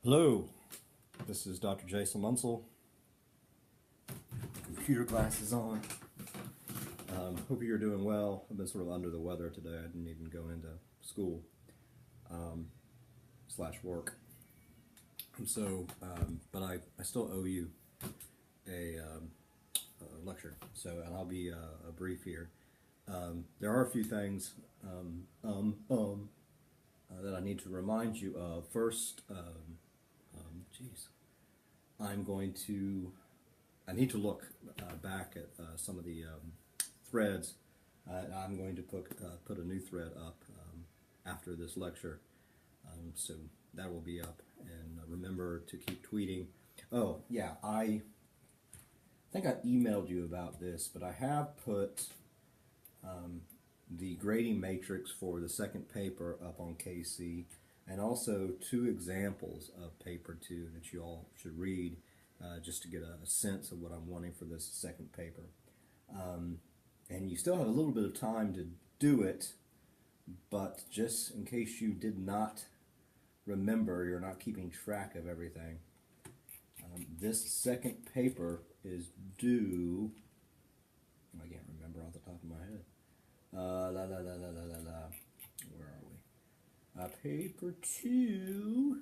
Hello, this is Dr. Jason Munsell. Computer glasses on. Hope you're doing well. I've been sort of under the weather today. I didn't even go into school / work. But I still owe you a lecture. And I'll be brief here. There are a few things that I need to remind you of. First, I need to look back at some of the threads. I'm going to put a new thread up after this lecture, so that will be up. And remember to keep tweeting. Oh yeah, I think I emailed you about this, but I have put the grading matrix for the second paper up on KC, and also 2 examples of paper 2 that you all should read just to get a sense of what I'm wanting for this second paper. And you still have a little bit of time to do it, but just in case you did not remember, you're not keeping track of everything, this second paper is due, I can't remember off the top of my head. Where are we? Paper 2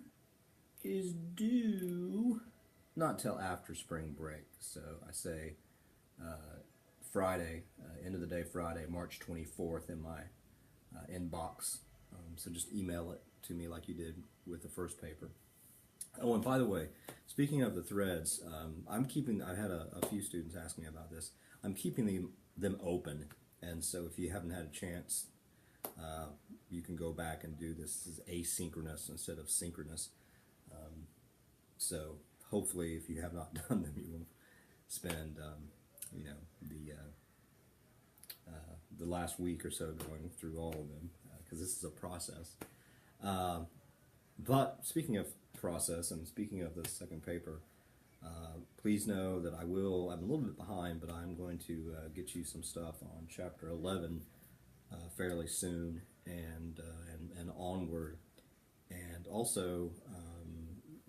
is due not till after spring break. So I say Friday, end of the day Friday, March 24th in my inbox. So just email it to me like you did with the first paper. Oh, and by the way, speaking of the threads, I had a few students ask me about this. I'm keeping them open. And so if you haven't had a chance, you can go back and do this as asynchronous instead of synchronous. So hopefully, if you have not done them, you will spend the last week or so going through all of them, because this is a process. But speaking of process and speaking of the second paper, please know that I'm a little bit behind, but I'm going to get you some stuff on chapter 11 fairly soon and onward. And also,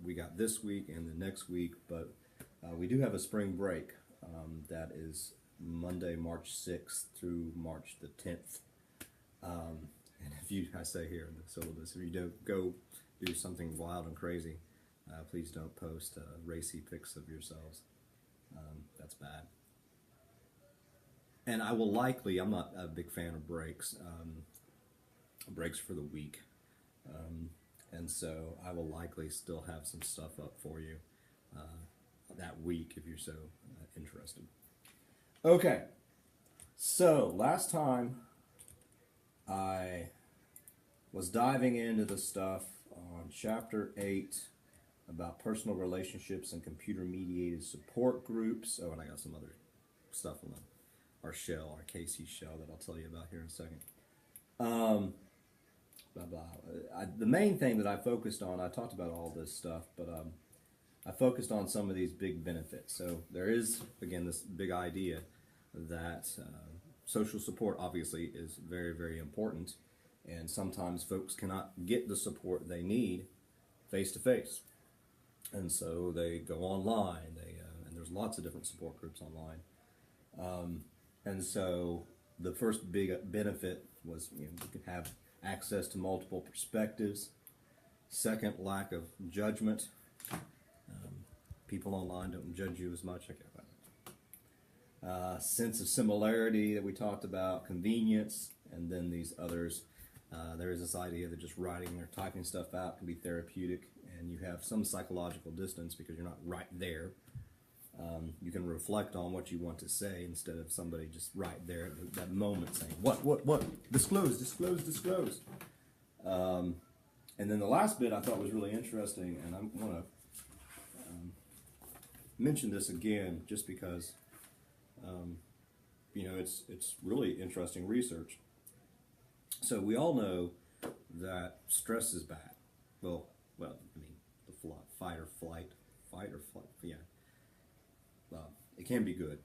we got this week and the next week, but we do have a spring break that is Monday, March 6th through March the 10th. And I say here in the syllabus, if you don't go do something wild and crazy, please don't post racy pics of yourselves. That's bad. And I'm not a big fan of breaks for the week. And so I will likely still have some stuff up for you that week if you're so interested. Okay, so last time I was diving into the stuff on chapter 8 about personal relationships and computer-mediated support groups. Oh, and I got some other stuff on our KC shell that I'll tell you about here in a second. The main thing that I focused on, I talked about all this stuff, but I focused on some of these big benefits. So there is, again, this big idea that social support obviously is very, very important, and sometimes folks cannot get the support they need face-to-face. And so they go online, and there's lots of different support groups online. And so the first big benefit was you can have access to multiple perspectives. Second, lack of judgment. People online don't judge you as much. I get that. Sense of similarity that we talked about, convenience, and then these others. There is this idea that just writing or typing stuff out can be therapeutic, and you have some psychological distance because you're not right there. You can reflect on what you want to say instead of somebody just right there at that moment saying, what? Disclose. And then the last bit I thought was really interesting, and I'm going to mention this again just because, it's really interesting research. So we all know that stress is bad. Well, I mean, the fight or flight, yeah. It can be good,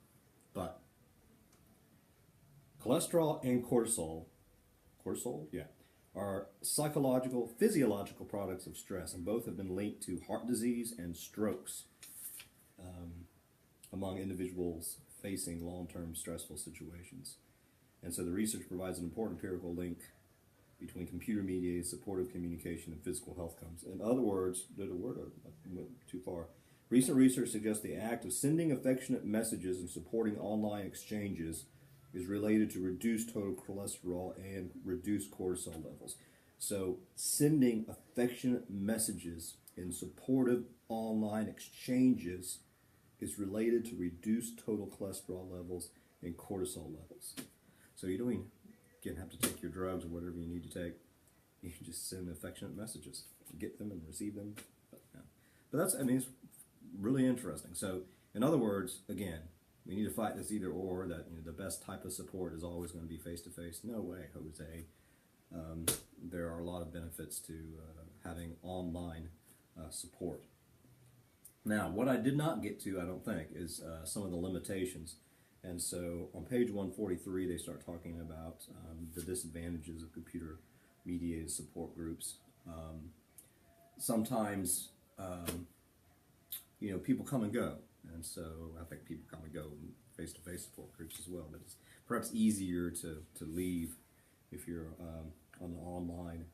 but cholesterol and cortisol, yeah, are psychological, physiological products of stress, and both have been linked to heart disease and strokes among individuals facing long-term stressful situations. And so the research provides an important empirical link between computer-mediated supportive communication and physical health outcomes. In other words, I went too far. Recent research suggests the act of sending affectionate messages and supporting online exchanges is related to reduced total cholesterol and reduced cortisol levels. So sending affectionate messages in supportive online exchanges is related to reduced total cholesterol levels and cortisol levels. So you don't even have to take your drugs or whatever you need to take. You can just send affectionate messages, get them and receive them. But that's, it's really interesting. So in other words, again, we need to fight this either or, that the best type of support is always going to be face-to-face. No way, Jose. There are a lot of benefits to having online support. Now, what I did not get to, I don't think, is some of the limitations. And so on page 143, they start talking about the disadvantages of computer-mediated support groups. Sometimes, people come and go. And so I think people come and go in face-to-face support groups as well. But it's perhaps easier to leave if you're on an online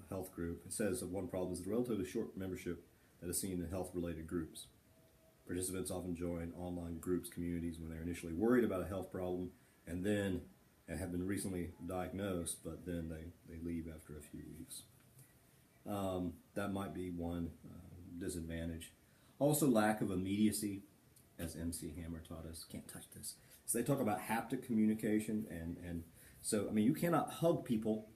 health group. It says that one problem is the relatively short membership that is seen in health-related groups. Participants often join online groups, communities, when they're initially worried about a health problem and then have been recently diagnosed, but then they leave after a few weeks. That might be one disadvantage. Also, lack of immediacy, as MC Hammer taught us. Can't touch this. So they talk about haptic communication, and so, you cannot hug people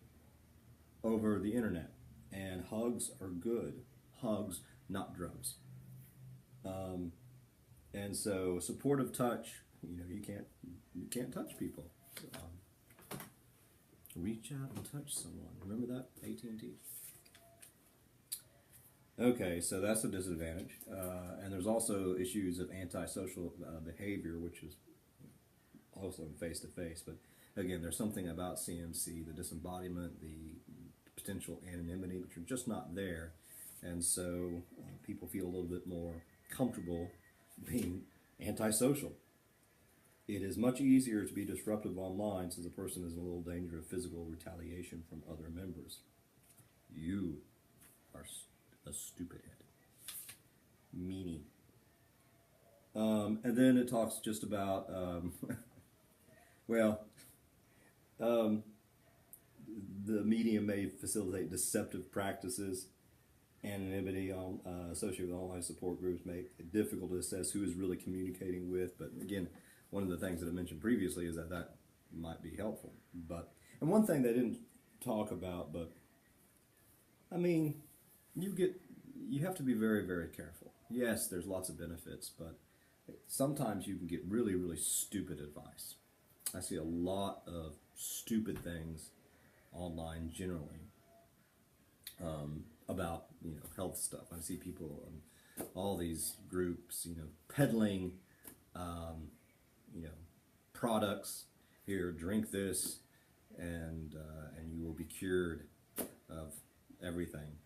over the internet, and hugs are good. Hugs, not drugs. And so, supportive touch, you can't touch people. Reach out and touch someone. Remember that? AT&T. Okay, so that's a disadvantage. And there's also issues of antisocial behavior, which is also face-to-face. But again, there's something about CMC, the disembodiment, the potential anonymity, which are just not there. And so people feel a little bit more comfortable being antisocial. It is much easier to be disruptive online since a person is in a little danger of physical retaliation from other members. You are a stupid head. Meanie. And then it talks just about, the medium may facilitate deceptive practices. Anonymity associated with online support groups make it difficult to assess who is really communicating with. But again, one of the things that I mentioned previously is that might be helpful. And one thing they didn't talk about, but you have to be very, very careful. Yes, there's lots of benefits, but sometimes you can get really, really stupid advice. I see a lot of stupid things online generally about health stuff. I see people in all these groups, peddling products. Here, drink this, and you will be cured of everything.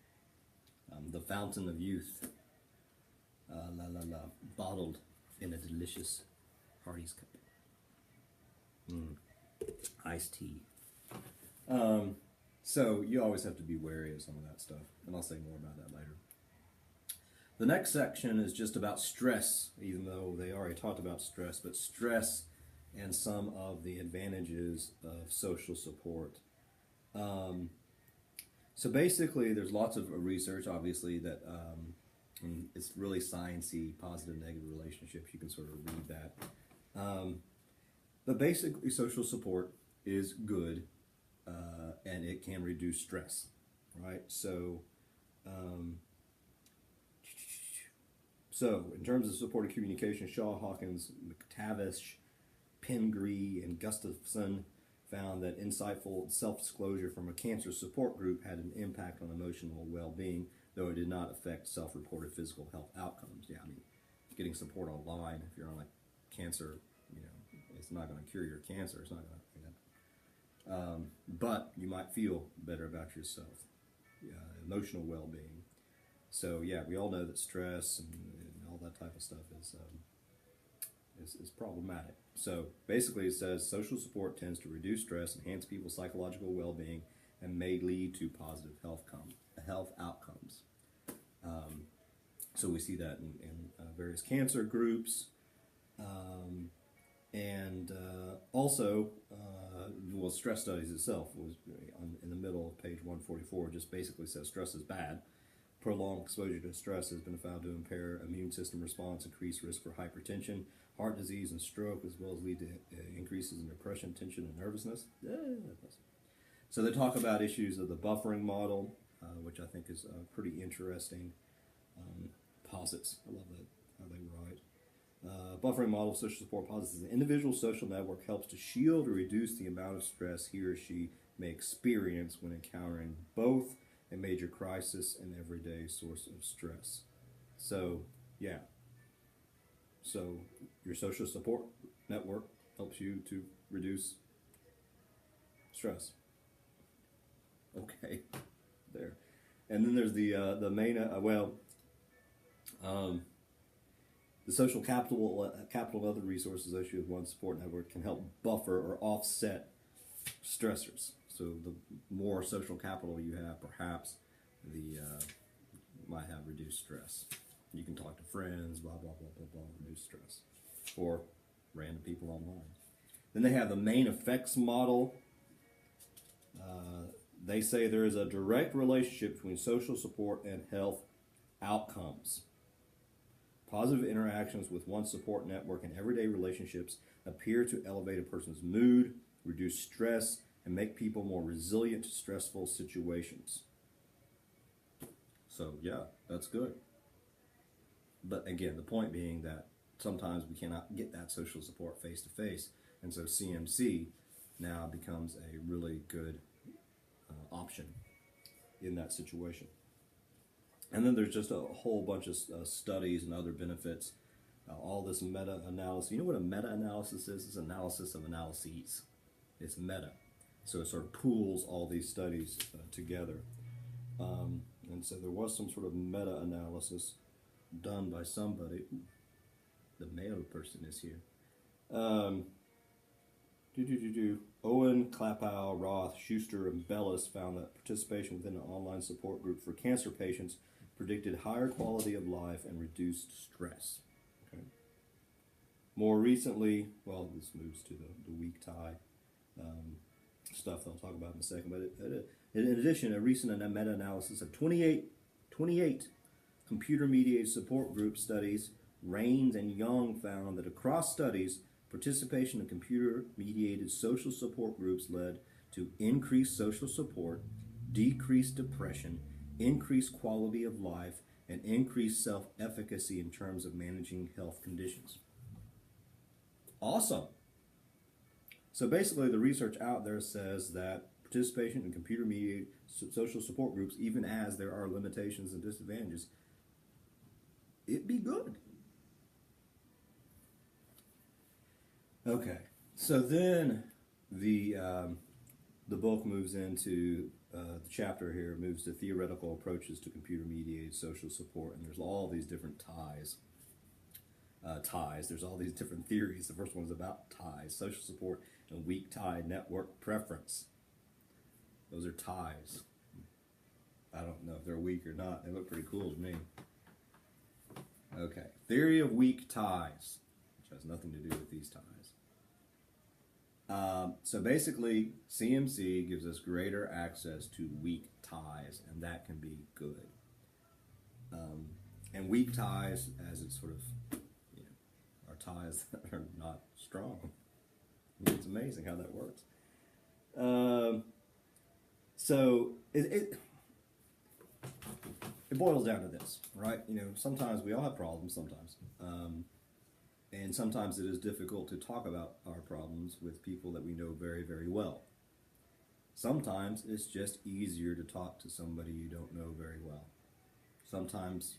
The fountain of youth, bottled in a delicious Hardy's cup. Iced tea. So you always have to be wary of some of that stuff, and I'll say more about that later. The next section is just about stress, even though they already talked about stress, but stress and some of the advantages of social support. So basically, there's lots of research, obviously, that it's really science-y, positive, negative relationships. You can sort of read that. But basically, social support is good, and it can reduce stress, right? So in terms of supportive communication, Shaw, Hawkins, McTavish, Pingree, and Gustafson found that insightful self-disclosure from a cancer support group had an impact on emotional well-being, though it did not affect self-reported physical health outcomes. Yeah, getting support online, if you're on cancer, it's not going to cure your cancer. It's not going but you might feel better about yourself. Emotional well-being. So yeah, we all know that stress and all that type of stuff is problematic. So basically, it says social support tends to reduce stress, enhance people's psychological well-being, and may lead to positive health outcomes. So we see that in various cancer groups, and also, well, stress studies itself was in the middle of page 144. Just basically says stress is bad. Prolonged exposure to stress has been found to impair immune system response, increase risk for hypertension, heart disease, and stroke, as well as lead to increases in depression, tension, and nervousness. So they talk about issues of the buffering model, which I think is pretty interesting. Posits, I love that, how they write. Buffering model of social support posits is an individual social network helps to shield or reduce the amount of stress he or she may experience when encountering both a major crisis and everyday source of stress. So, yeah. So, your social support network helps you to reduce stress. Okay, there. And then there's the main, the social capital and other resources associated with one support network can help buffer or offset stressors. So the more social capital you have, perhaps the might have reduced stress. You can talk to friends, blah, blah, blah, blah, blah, reduce stress. Or random people online. Then they have the main effects model. They say there is a direct relationship between social support and health outcomes. Positive interactions with one support network and everyday relationships appear to elevate a person's mood, reduce stress, and make people more resilient to stressful situations. So, yeah, that's good. But again, the point being that sometimes we cannot get that social support face-to-face, and so CMC now becomes a really good option in that situation. And then there's just a whole bunch of studies and other benefits. All this meta-analysis. You know what a meta-analysis is? It's analysis of analyses. It's meta. So it sort of pools all these studies together. And so there was some sort of meta-analysis done by somebody. Ooh, the Mayo person is here. Owen, Klapow, Roth, Schuster, and Bellis found that participation within an online support group for cancer patients predicted higher quality of life and reduced stress. Okay. More recently, well, this moves to the weak tie stuff that I'll talk about in a second, but in addition, a recent meta-analysis of 28 computer-mediated support group studies, Raines and Young, found that across studies, participation in computer-mediated social support groups led to increased social support, decreased depression, increased quality of life, and increased self-efficacy in terms of managing health conditions. Awesome. So basically, the research out there says that participation in computer-mediated social support groups, even as there are limitations and disadvantages, it'd be good. Okay, so then the book moves into the chapter here moves to theoretical approaches to computer-mediated social support, and there's all these different ties. There's all these different theories. The first one is about ties, social support, and weak tie network preference. Those are ties. I don't know if they're weak or not. They look pretty cool to me. Okay, theory of weak ties, which has nothing to do with these ties. So basically, CMC gives us greater access to weak ties, and that can be good. And weak ties, as it's sort of, are ties that are not strong. It's amazing how that works. So it boils down to this, right? Sometimes we all have problems, sometimes. And sometimes it is difficult to talk about our problems with people that we know very, very well. Sometimes it's just easier to talk to somebody you don't know very well. Sometimes,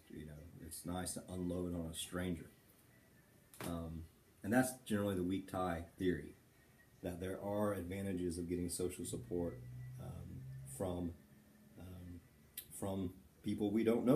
it's nice to unload on a stranger. And that's generally the weak tie theory. that there are advantages of getting social support um, from um, from people we don't know